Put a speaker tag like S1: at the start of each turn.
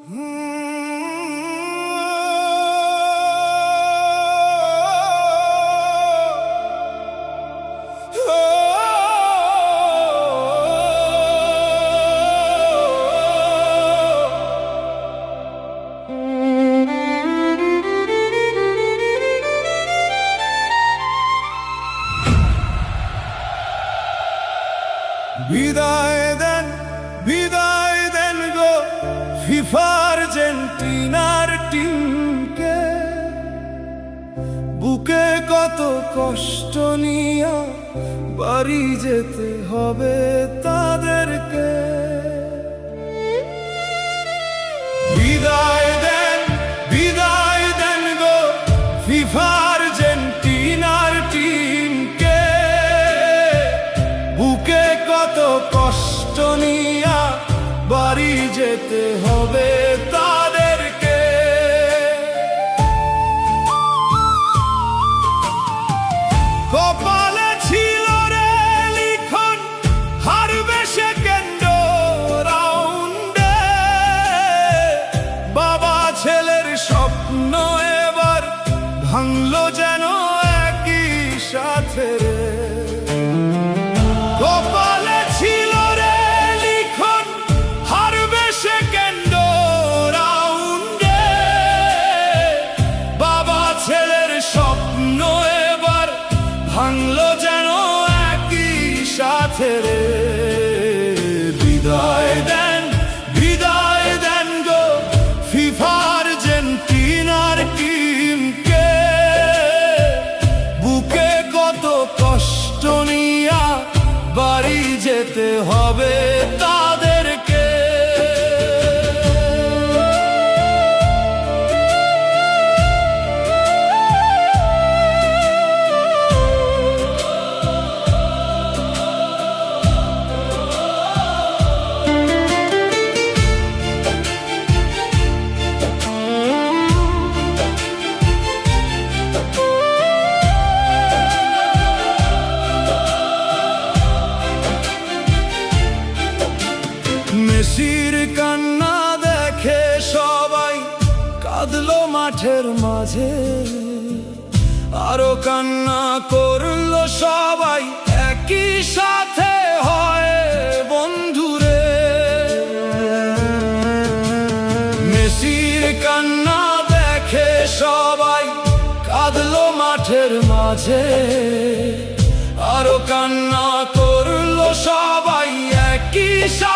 S1: বিদায় দেন গো ফিফা আর্জেন্টিনার টিমকে। বুকে কত কষ্ট নিয়ে বাড়ি যেতে হবে তাদেরকে। বিদায় দেন গো ফিফা আর্জেন্টিনার টিমকে। বুকে কত কষ্ট নিয়ে বাড়ি যেতে হবে তাদেরকে। কপালে ছিল রে লিখন হারবে সেকেন্ড রাউন্ডে। বাবা ছেলের স্বপ্ন এবার ভাঙলো যেন একই সাথে রে। কপালে ছিল রে লিখন হারবে সেকেন্ড রাউন্ডে। বাবা ছেলের স্বপ্ন এবার ভাঙলো যেন একই সাথে রে। বিদায় দেন গো ফিফা আর্জেন্টিনার টিমকে। বুকে কত কষ্ট নিয়া বাড়ি যেতে হবে তাদেরকে। মেসির কান্না দেখে সবাই কাঁদলো মাঠের মাঝে। আরো কান্না করলো সবাই একই সাথে হয় বন্ধুরে। মেসির কান্না দেখে সবাই কাঁদলো মাঠের মাঝে। আরো কান্না করলো সবাই একই সাথে